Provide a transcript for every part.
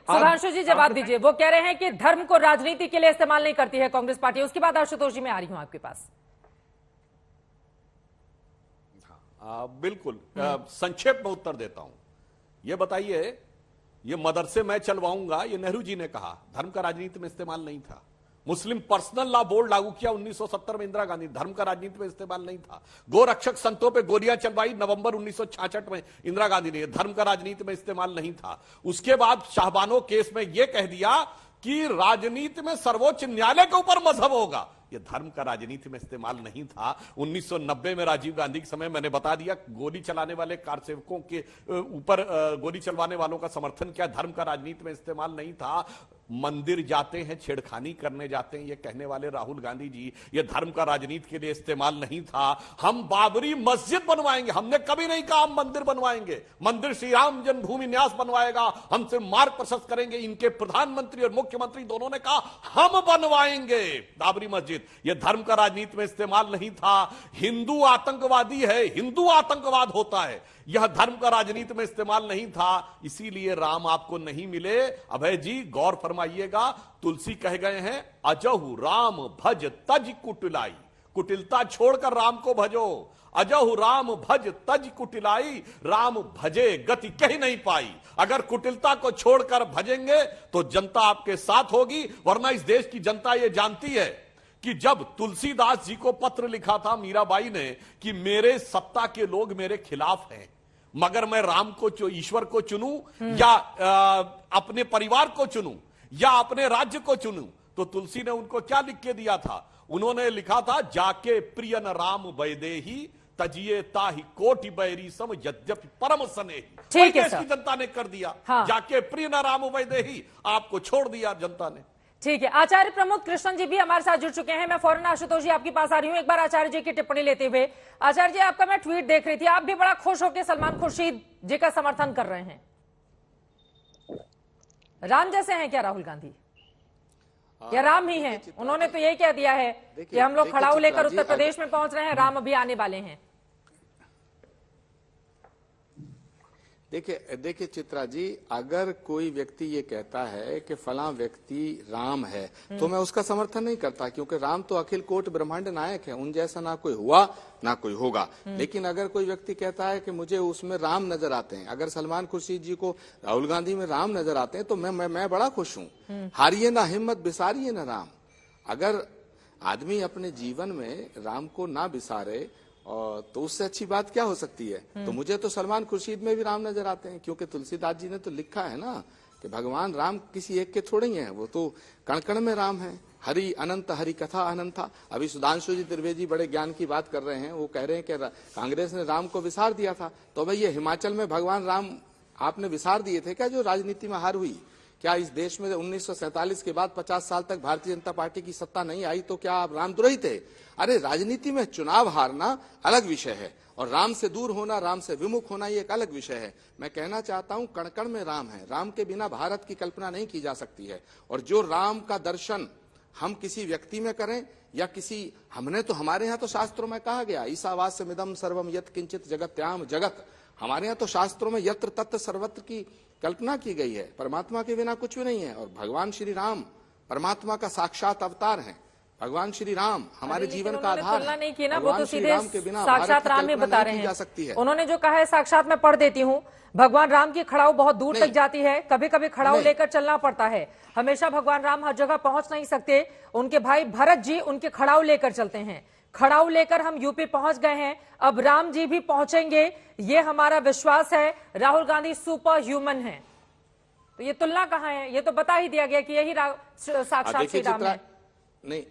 सुधांशु जी जवाब दीजिए। वो कह रहे हैं कि धर्म को राजनीति के लिए इस्तेमाल नहीं करती है कांग्रेस पार्टी। उसके बाद आशुतोष जी मैं आ रही हूं आपके पास। बिल्कुल संक्षेप में उत्तर देता हूं। ये बताइए, ये मदरसे मैं चलवाऊंगा, ये नेहरू जी ने कहा, धर्म का राजनीति में इस्तेमाल नहीं था। मुस्लिम पर्सनल लॉ बोर्ड लागू किया 1970 में इंदिरा गांधी, धर्म का राजनीति में इस्तेमाल नहीं था। गोरक्षक संतों पे गोलियां चलवाई नवंबर 1966 में इंदिरा गांधी ने, धर्म का राजनीति में इस्तेमाल नहीं था। उसके बाद शाहबानो केस में यह कह दिया कि राजनीति में सर्वोच्च न्यायालय के ऊपर मजहब होगा, ये धर्म का राजनीति में इस्तेमाल नहीं था। 1990 में राजीव गांधी के समय मैंने बता दिया, गोली चलाने वाले कार सेवकों के ऊपर गोली चलवाने वालों का समर्थन किया, धर्म का राजनीति में इस्तेमाल नहीं था। मंदिर जाते हैं, छेड़खानी करने जाते हैं, ये कहने वाले राहुल गांधी जी, ये धर्म का राजनीति के लिए इस्तेमाल नहीं था। हम बाबरी मस्जिद बनवाएंगे, हमने कभी नहीं कहा हम मंदिर बनवाएंगे। मंदिर श्री राम जन्मभूमि न्यास बनवाएगा, हम सिर्फ मार्ग प्रशस्त करेंगे। इनके प्रधानमंत्री और मुख्यमंत्री दोनों ने कहा हम बनवाएंगे बाबरी मस्जिद। यह धर्म का राजनीति में इस्तेमाल नहीं था। हिंदू आतंकवादी है, हिंदू आतंकवाद होता है, यह धर्म का राजनीति में इस्तेमाल नहीं था। इसीलिए राम आपको नहीं मिले। अभय जी गौर फरमाइएगा, तुलसी कह गए हैं अजहु राम भज तज कुटिलाई, कुटिलता छोड़कर राम को भजो। अजहु राम भज तज कुटिलाई, राम भजे गति कहीं नहीं पाई। अगर कुटिलता को छोड़कर भजेंगे तो जनता आपके साथ होगी, वरना इस देश की जनता यह जानती है कि जब तुलसीदास जी को पत्र लिखा था मीराबाई ने कि मेरे सत्ता के लोग मेरे खिलाफ हैं, मगर मैं राम को ईश्वर को चुनूं या अपने परिवार को चुनूं या अपने राज्य को चुनूं, तो तुलसी ने उनको क्या लिख के दिया था? उन्होंने लिखा था जाके प्रियन राम वैदेही तजिए ताहि कोटि बैरी सम यद्यपि परम स्नेही। ठीक है, इसकी जनता ने कर दिया। हाँ। जाके प्रियन राम वैदेही, आपको छोड़ दिया जनता ने। ठीक है, आचार्य प्रमोद कृष्णन जी भी हमारे साथ जुड़ चुके हैं। मैं फौरन आशुतोष जी आपके पास आ रही हूं, एक बार आचार्य जी की टिप्पणी लेते हुए। आचार्य जी आपका मैं ट्वीट देख रही थी, आप भी बड़ा खुश होकर सलमान खुर्शीद जी का समर्थन कर रहे हैं। राम जैसे हैं क्या राहुल गांधी, या राम ही हैं? उन्होंने तो यही कह दिया है कि हम लोग खड़ाऊ लेकर उत्तर प्रदेश में पहुंच रहे हैं, राम अभी आने वाले हैं। देखिए चित्रा जी, अगर कोई व्यक्ति ये कहता है कि फला व्यक्ति राम है तो मैं उसका समर्थन नहीं करता, क्योंकि राम तो अखिल कोट ब्रह्मांड नायक है, उन जैसा ना कोई हुआ ना कोई होगा। लेकिन अगर कोई व्यक्ति कहता है कि मुझे उसमें राम नजर आते हैं, अगर सलमान खुर्शीद जी को राहुल गांधी में राम नजर आते हैं तो मैं बड़ा खुश हूं। हारिए ना हिम्मत, बिसारिए ना राम। अगर आदमी अपने जीवन में राम को ना बिसारे और तो उससे अच्छी बात क्या हो सकती है? तो मुझे तो सलमान खुर्शीद में भी राम नजर आते हैं, क्योंकि तुलसीदास जी ने तो लिखा है ना कि भगवान राम किसी एक के थोड़े ही हैं, वो तो कण कण में राम है। हरि अनंत, हरि कथा अनंत था। अभी सुधांशु जी त्रिवेदी बड़े ज्ञान की बात कर रहे हैं, वो कह रहे हैं कि कांग्रेस ने राम को विसार दिया था। तो भाई ये हिमाचल में भगवान राम आपने विसार दिए थे क्या, जो राजनीति में हार हुई? क्या इस देश में 1947 के बाद 50 साल तक भारतीय जनता पार्टी की सत्ता नहीं आई तो क्या आप रामद्रोही थे? अरे राजनीति में चुनाव हारना अलग विषय है और राम से दूर होना, राम से विमुख होना ये एक अलग विषय है। मैं कहना चाहता हूं कण कण में राम है। राम के बिना भारत की कल्पना नहीं की जा सकती है। और जो राम का दर्शन हम किसी व्यक्ति में करें या किसी, हमने तो हमारे यहाँ तो शास्त्रों में कहा गया ईसावास्यमिदं सर्वम यत् किंचित जगत्याम जगत। हमारे यहाँ तो शास्त्रों में यत्र तत्र सर्वत्र की कल्पना की गई है। परमात्मा के बिना कुछ भी नहीं है। और भगवान श्री राम परमात्मा का साक्षात अवतार है। भगवान श्री राम हमारे जीवन का आधार है। नहीं की ना, वो तो सीधे के बिना साक्षात राम ही बता रहे हैं। उन्होंने जो कहा है साक्षात मैं पढ़ देती हूँ। भगवान राम की खड़ाऊ बहुत दूर तक जाती है, कभी कभी खड़ाऊ लेकर चलना पड़ता है। हमेशा भगवान राम हर जगह पहुंच नहीं सकते। उनके भाई भरत जी उनके खड़ाऊ लेकर चलते हैं। खड़ाऊ लेकर हम यूपी पहुंच गए हैं, अब राम जी भी पहुंचेंगे, ये हमारा विश्वास है। राहुल गांधी सुपर ह्यूमन है। तो ये तुलना कहाँ है? ये तो बता ही दिया गया कि यही साक्षात श्री राम है। नहीं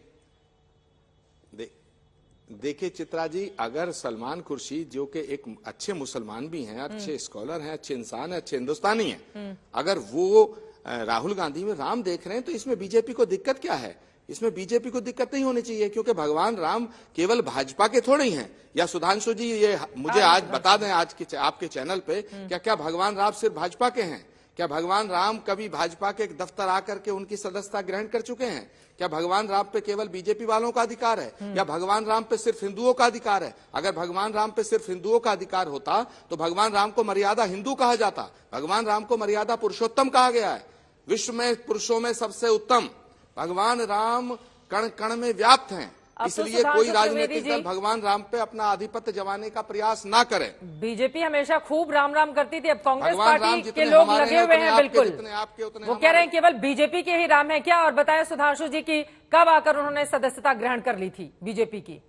देखिए चित्रा जी, अगर सलमान खुर्शीद जो कि एक अच्छे मुसलमान भी हैं, अच्छे स्कॉलर हैं, अच्छे इंसान हैं, अच्छे हिंदुस्तानी हैं, अगर वो राहुल गांधी में राम देख रहे हैं तो इसमें बीजेपी को दिक्कत क्या है? इसमें बीजेपी को दिक्कत नहीं होनी चाहिए, क्योंकि भगवान राम केवल भाजपा के थोड़े ही हैं। या सुधांशु जी ये मुझे आज बता दें, आज के आपके चैनल पे क्या भगवान राम सिर्फ भाजपा के हैं? क्या भगवान राम कभी भाजपा के दफ्तर आकर के उनकी सदस्यता ग्रहण कर चुके हैं? क्या भगवान राम पे केवल बीजेपी वालों का अधिकार है या भगवान राम पे सिर्फ हिंदुओं का अधिकार है? अगर भगवान राम पे सिर्फ हिंदुओं का अधिकार होता तो भगवान राम को मर्यादा हिंदू कहा जाता। भगवान राम को मर्यादा पुरुषोत्तम कहा गया है। विश्व में पुरुषों में सबसे उत्तम। भगवान राम कण कण में व्याप्त हैं, अब तो इसलिए सुधांशु कोई त्रिवेदी राजनीतिक जी, दल भगवान राम पे अपना आधिपत्य जमाने का प्रयास ना करे। बीजेपी हमेशा खूब राम राम करती थी, अब कांग्रेस भगवान राम पार्टी जितने के लोग हमारे लगे हैं, हुए उतने हैं। आपके, बिल्कुल जितने आपके उतने वो कह हमारे। रहे हैं केवल बीजेपी के ही राम है क्या? और बताएं सुधांशु जी की कब आकर उन्होंने सदस्यता ग्रहण कर ली थी बीजेपी की?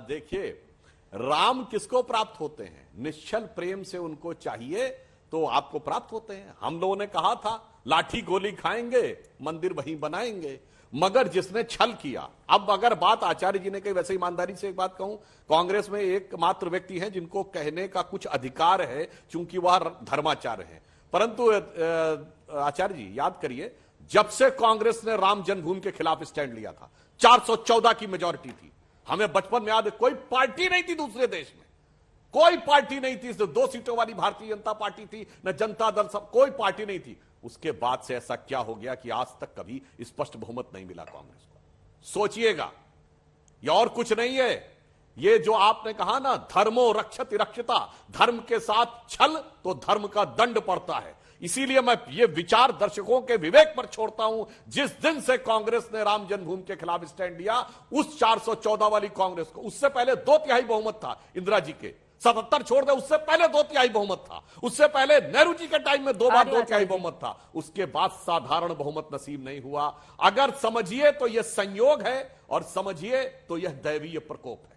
देखिए, राम किसको प्राप्त होते हैं? निश्चल प्रेम से उनको चाहिए तो आपको प्राप्त होते हैं। हम लोगों ने कहा था लाठी गोली खाएंगे, मंदिर वहीं बनाएंगे, मगर जिसने छल किया। अब अगर बात आचार्य जी ने कही, वैसे ईमानदारी से एक बात कहूं, कांग्रेस में एकमात्र व्यक्ति हैं जिनको कहने का कुछ अधिकार है, चूंकि वह धर्माचार्य है। परंतु आचार्य जी याद करिए, जब से कांग्रेस ने राम जन्मभूमि के खिलाफ स्टैंड लिया था, 414 की मेजॉरिटी थी। हमें बचपन में याद है, कोई पार्टी नहीं थी दूसरे देश में, कोई पार्टी नहीं थी, सिर्फ 2 सीटों वाली भारतीय जनता पार्टी थी, न जनता दल, सब कोई पार्टी नहीं थी। उसके बाद से ऐसा क्या हो गया कि आज तक कभी स्पष्ट बहुमत नहीं मिला कांग्रेस को? सोचिएगा, ये और कुछ नहीं है। ये जो आपने कहा ना, धर्मो रक्षति रक्षिता, धर्म के साथ छल तो धर्म का दंड पड़ता है। इसीलिए मैं ये विचार दर्शकों के विवेक पर छोड़ता हूं। जिस दिन से कांग्रेस ने राम जन्मभूमि के खिलाफ स्टैंड लिया, उस 414 वाली कांग्रेस को, उससे पहले 2/3 बहुमत था इंदिरा जी के, 77 छोड़ दे, उससे पहले 2/3 बहुमत था, उससे पहले नेहरू जी के टाइम में 2 बार 2/3 बहुमत था, उसके बाद साधारण बहुमत नसीब नहीं हुआ। अगर समझिए तो यह संयोग है, और समझिए तो यह दैवीय प्रकोप है।